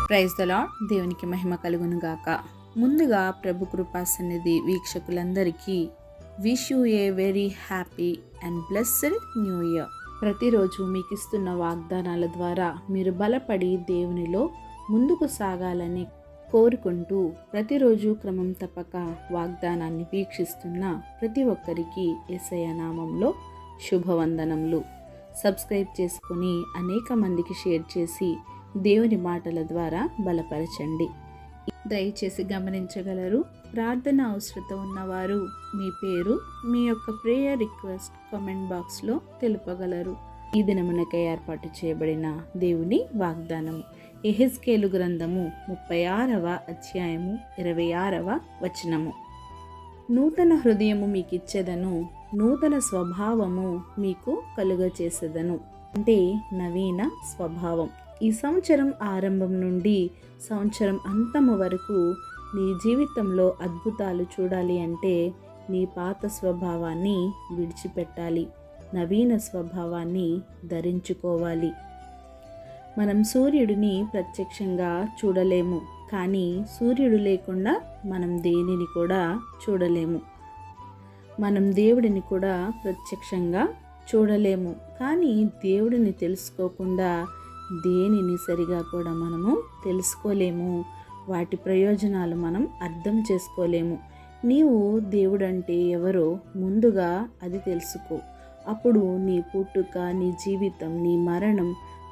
Praise the lord. దేవునికి మహిమ కలుగును గాక. ముందుగా ప్రభు కృపా సన్నిధి వీక్షకులందరికీ wish you a very happy and blessed new year. ప్రతిరోజు మీకు ఇస్తున్న వాగ్దానాల ద్వారా మీరు బలపడి దేవునిలో ముందుకు సాగాలని కోరుకుంటూ ప్రతిరోజు క్రమం తప్పక వాగ్దానాన్ని వీక్షిస్తున్న ప్రతి ఒక్కరికి యేసయ్య నామంలో శుభవందనములు. సబ్స్క్రైబ్ చేసుకుని అనేక మందికి షేర్ చేసి దేవుని మాటల ద్వారా బలపరచండి. దయచేసి గమనించగలరు, ప్రార్థన అవసరత ఉన్నవారు మీ పేరు, మీ యొక్క ప్రేయర్ రిక్వెస్ట్ కామెంట్ బాక్స్లో తెలుపగలరు. ఈ దినమునకై ఏర్పాటు చేయబడిన దేవుని వాగ్దానము యెహెజ్కేలు గ్రంథము 36వ అధ్యాయము 26వ వచనము. నూతన హృదయము మీకు ఇచ్చేదను, నూతన స్వభావము మీకు కలుగచేసేదను. అంటే నవీన స్వభావం. ఈ సంవత్సరం ఆరంభం నుండి సంవత్సరం అంతము వరకు నీ జీవితంలో అద్భుతాలు చూడాలి అంటే నీ పాత స్వభావాన్ని విడిచిపెట్టాలి, నవీన స్వభావాన్ని ధరించుకోవాలి. మనం సూర్యుడిని ప్రత్యక్షంగా చూడలేము, కానీ సూర్యుడు లేకుండా మనం దేనిని కూడా చూడలేము. మనం దేవుడిని కూడా ప్రత్యక్షంగా చూడలేము, కానీ దేవుడిని తెలుసుకోకుండా దేనిని సరిగా కూడా మనము తెలుసుకోలేము. వాటి ప్రయోజనాలు మనం అర్థం చేసుకోలేము. నీవు దేవుడంటే ఎవరో ముందుగా అది తెలుసుకో. అప్పుడు నీ పుట్టుక, నీ జీవితం, నీ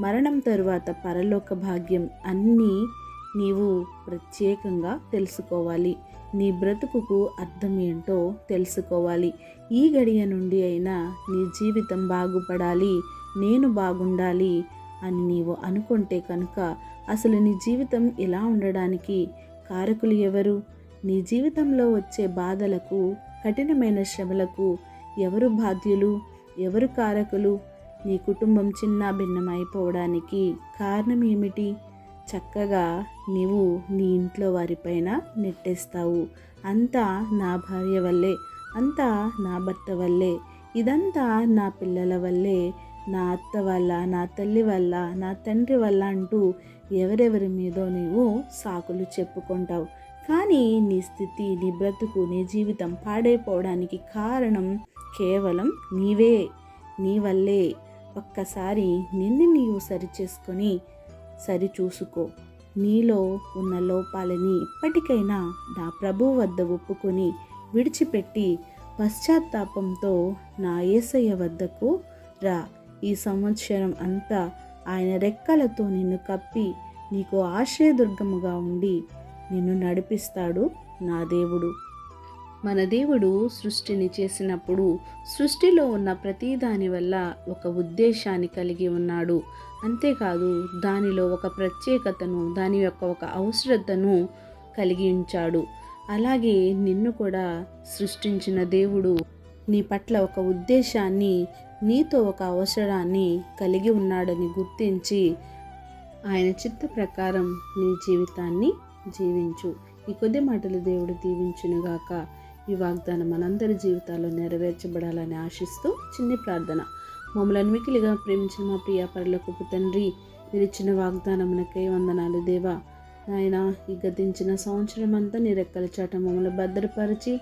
మరణం తరువాత పరలోక భాగ్యం అన్నీ నీవు ప్రత్యేకంగా తెలుసుకోవాలి. నీ బ్రతుకుకు అర్థం ఏంటో తెలుసుకోవాలి. ఈ గడియ నుండి అయినా నీ జీవితం బాగుపడాలి, నేను బాగుండాలి అని నీవు అనుకుంటే కనుక అసలు నీ జీవితం ఇలా ఉండడానికి కారకులు ఎవరు? నీ జీవితంలో వచ్చే బాధలకు, కఠినమైన శ్రమలకు ఎవరు బాధ్యులు, ఎవరు కారకులు? నీ కుటుంబం చిన్న భిన్నమైపోవడానికి కారణం ఏమిటి? చక్కగా నీవు నీ ఇంట్లో వారిపైన నెట్టేస్తావు. అంతా నా భార్య వల్లే, అంతా నా భర్త వల్లే, ఇదంతా నా పిల్లల వల్లే, నా అత్త వల్ల, నా తల్లి వల్ల, నా తండ్రి వల్ల అంటూ ఎవరెవరి మీదో నీవు సాకులు చెప్పుకుంటావు. కానీ నీ స్థితి, నీ బ్రతుకు, నీ జీవితం పాడైపోవడానికి కారణం కేవలం నీవే, నీ వల్లే. ఒక్కసారి నిన్ను నీవు సరిచేసుకొని సరిచూసుకో. నీలో ఉన్న లోపాలని ఇప్పటికైనా నా ప్రభువు వద్ద ఒప్పుకొని విడిచిపెట్టి పశ్చాత్తాపంతో నా యేసయ్య వద్దకు రా. ఈ సంవత్సరం అంతా ఆయన రెక్కలతో నిన్ను కప్పి నీకు ఆశ్రయదుర్గముగా ఉండి నిన్ను నడిపిస్తాడు నా దేవుడు. మన దేవుడు సృష్టిని చేసినప్పుడు సృష్టిలో ఉన్న ప్రతి దాని వల్ల ఒక ఉద్దేశాన్ని కలిగి ఉన్నాడు. అంతేకాదు, దానిలో ఒక ప్రత్యేకతను, దాని యొక్క ఒక అవసరతను కలిగి ఉంచాడు. అలాగే నిన్ను కూడా సృష్టించిన దేవుడు నీ పట్ల ఒక ఉద్దేశాన్ని, నీతో ఒక అవసరాన్ని కలిగి ఉన్నాడని గుర్తించి ఆయన చిత్త ప్రకారం నీ జీవితాన్ని జీవించు. ఈ కొద్ది మాటలు దేవుడు దీవించునుగాక. ఈ వాగ్దానం మనందరి జీవితాల్లో నెరవేర్చబడాలని ఆశిస్తూ చిన్ని ప్రార్థన. మమ్మల్ని మికిలిగా ప్రేమించిన మా ప్రియ పరలోకపు తండ్రి, మీరు ఇచ్చిన వాగ్దానమునకై వందనాలు దేవా. నాయన, ఈ గతించిన సంవత్సరం అంతా నీ రెక్కల చాట మమ్మల్ని భద్రపరిచి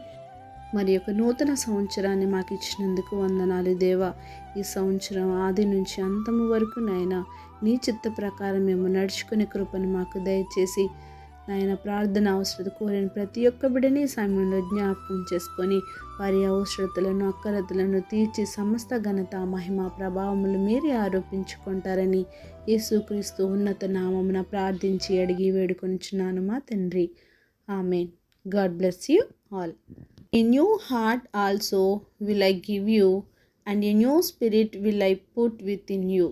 మరి యొక్క నూతన సంవత్సరాన్ని మాకు ఇచ్చినందుకు వందనాలు దేవా. ఈ సంవత్సరం ఆది నుంచి అంతము వరకు నాయన నీ చిత్త ప్రకారం మేము నడుచుకునే కృపను మాకు దయచేసి నాయన, ప్రార్థన అవసరత కోరిన ప్రతి ఒక్క బిడ్డని సమయంలో జ్ఞాపకం చేసుకొని వారి అవసరతలను, అక్కరతలను తీర్చి సమస్త ఘనత, మహిమ, ప్రభావములు మీరే ఆరోపించుకుంటారని యేసుక్రీస్తు ఉన్నత నామమున ప్రార్థించి అడిగి వేడుకొంచున్నాను మా తండ్రి. Amen. God bless you all. A new heart also will I give you, and a new spirit will I put within you.